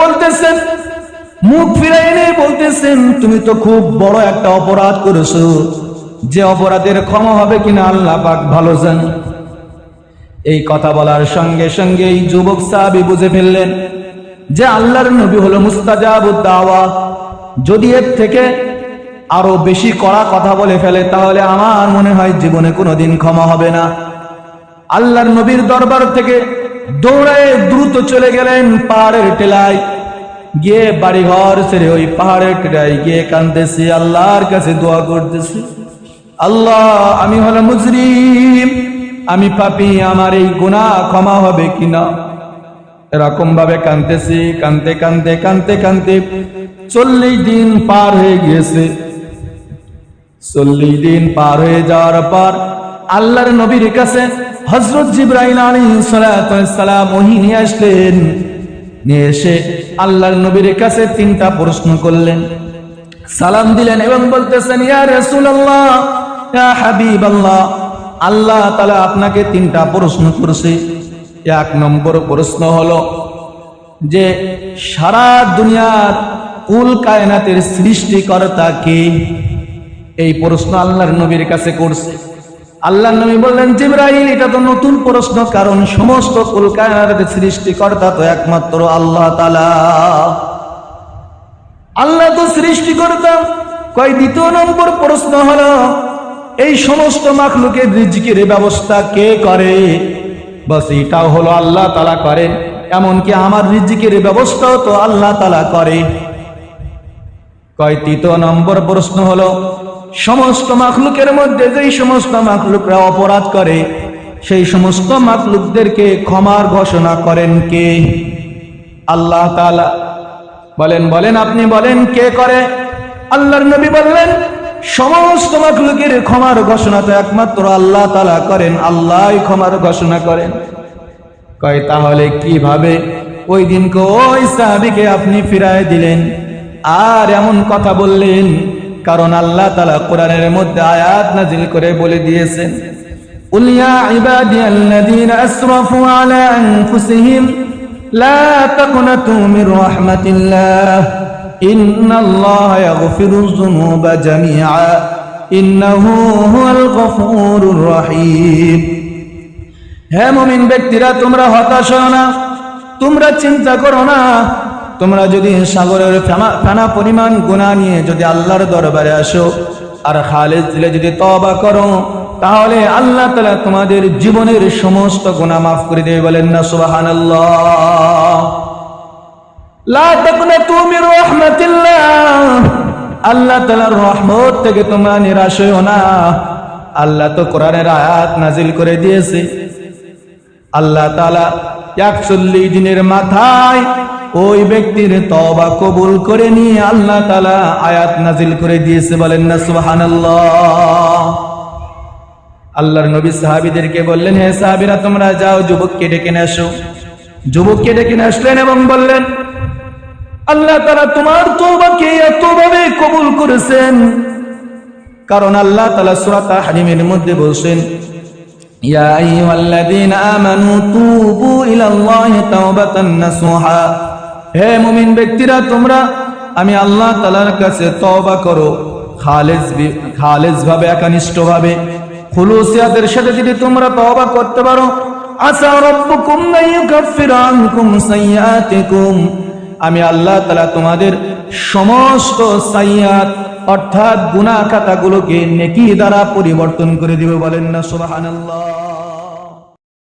বলতেছেন, মুখ ফিরাই এনে বলতেছেন, তুমি তো খুব বড় একটা অপরাধ করেছো, যে অপরাধের ক্ষমা হবে কিনা আল্লাহ পাক ভালো জানে। এই কথা বলার সঙ্গে সঙ্গে এই যুবক সাহাবী বুঝে ফেললেন যে আল্লাহর নবী হলো মুস্তাজাবুদ দাওয়া। যদি এর থেকে আরো বেশি কড়া কথা বলে ফেলে তাহলে আমার মনে হয় জীবনে কোনোদিন ক্ষমা হবে না। আল্লাহর নবীর দরবার থেকে দৌড়ায় দ্রুত চলে গেলেন পাহাড়ের টেলায়, গিয়ে বাড়িঘর ছেড়ে ওই পাহাড়ের টেলায় গিয়ে কাঁদতেছি, আল্লাহর কাছে দোয়া করতেছি, আল্লাহ আমি হলো মুজরিম, আমি পাপী, আমার এই গুনাহ ক্ষমা হবে কিনা। এরকম ভাবে কাঁদতেছি, কাঁদতে কাঁদতে কাঁদতে কাঁদতে 40 দিন পার হয়ে গিয়েছে। 40 দিন পার হয়ে যাওয়ার পর আল্লাহর নবীর কাছে হযরত জিবরাইল আলাইহিস সালাম ওহী নিয়ে আসলেন। নিয়ে এসে আল্লাহর নবীর কাছে 3টা প্রশ্ন করলেন, সালাম দিলেন এবং বলতেছেন, ইয়া রাসূলুল্লাহ, ইয়া হাবিবাল্লাহ, আল্লাহ তাআলা আপনাকে 3টা প্রশ্ন করেছে। 1 নম্বর প্রশ্ন হলো যে সারা দুনিয়ার কুল কায়নাতের সৃষ্টিকর্তা কে? এই প্রশ্ন আল্লাহর নবীর কাছে করছে। আল্লাহর নবী বললেন, জিবরাইল, এটা তো নতুন প্রশ্ন, কারণ সমস্ত কুল কায়নাতের সৃষ্টিকর্তা তো একমাত্র আল্লাহ তাআলা। আল্লাহ তো সৃষ্টিকর্তা। কয় দ্বিতীয় নম্বর প্রশ্ন হলো এই সমস্ত মাখলুকের রিজকির ব্যবস্থা কে করে? বাস এটাও হলো আল্লাহ তাআলা করেন, এমনকি আমার রিজকির ব্যবস্থাও তো আল্লাহ তাআলা করে। কয় তৃতীয় নম্বর প্রশ্ন হলো সমস্ত মাখলুকের মধ্যে যেই সমস্ত মাখলুকরা অপরাধ করে সেই সমস্ত মাখলুকদেরকে ক্ষমার ঘোষণা করেন কে? আল্লাহ তাআলা। বলেন বলেন আপনি বলেন কে করে? আল্লাহর নবী বললেন, সমস্ত মাখলুকের ক্ষমার ঘোষণা তো একমাত্র আল্লাহ তাআলা করেন, আল্লাহই ক্ষমার ঘোষণা করেন। কয় তাহলে কিভাবে ওই দিনকে ওই সাহাবীকে আপনি ফিরায় দিলেন আর এমন কথা বললেন? কারণ আল্লাহ তাআলা কোরআনের মধ্যে আয়াত নাজিল করে বলে দিয়েছেন, কুল ইয়া ইবাদিয়াল্লাযীনা আসরাফু আলা আনফুসিহিম লা তাকনাতু মির রাহমাতিল্লাহ ইন্নাল্লাহা ইয়াগফিরুয যুনুবা জামিআ ইন্নাহু হুয়াল গফুরুর রহিম। হে মুমিন ব্যক্তিরা, তোমরা হতাশ হও না, তোমরা চিন্তা করো না। তোমরা যদি সাগরের ফেনা পরিমাণ গুনাহ নিয়ে যদি আল্লাহর দরবারে আসো আর খালিস দিলে যদি তওবা করো, তাহলে আল্লাহ তাআলা তোমাদের জীবনের সমস্ত গুনাহ মাফ করে দেবে। বলেন না সুবহানাল্লাহ। লা তাকনাতু মির রাহমাতিল্লাহ, আল্লাহ তাআলার রহমত থেকে তোমরা নিরাশ হও না। আল্লাহ তো কোরআনের আয়াত নাজিল করে দিয়েছে। আল্লাহ তাআলা 41 দিনের মাথায় ওই ব্যক্তির তওবা কবুল করে নিয়ে আল্লাহ তাআলা আয়াত নাজিল করে দিয়েছে। বলেন না সুবহানাল্লাহ। আল্লাহর নবী সাহাবীদেরকে বললেন, হে সাহাবীরা, তোমরা যাও যুবককে ডেকে নিয়ে আসো। যুবককে ডেকে নিয়ে আসলেন এবং বললেন, আল্লাহ তাআলা তোমার তওবাকে এতভাবে কবুল করেছেন, কারণ আল্লাহ তাআলা সূরা তাহরিমের মধ্যে বলেন, ইয়া আইয়ুহাল্লাযীনা আমানু তুবু ইলাল্লাহি তাওবাতান নাসুহা। হে মুমিন ব্যক্তিরা, তোমরা আমি আল্লাহ তাআলার কাছে তওবা করো খালিস ভাবে, একনিষ্ঠ ভাবে, খুলুসিয়াতের সাথে যদি তোমরা তওবা করতে পারো, আসা রাব্বুকুম আইয়ুকাফিরা আনকুম সাইয়্যাতিকুম, আমি আল্লাহ তাআলা তোমাদের সমস্ত সাইয়্যাত অর্থাৎ গুনাহ খাতাগুলোকে নেকি দ্বারা পরিবর্তন করে দিবে। বলেন না সুবহানাল্লাহ।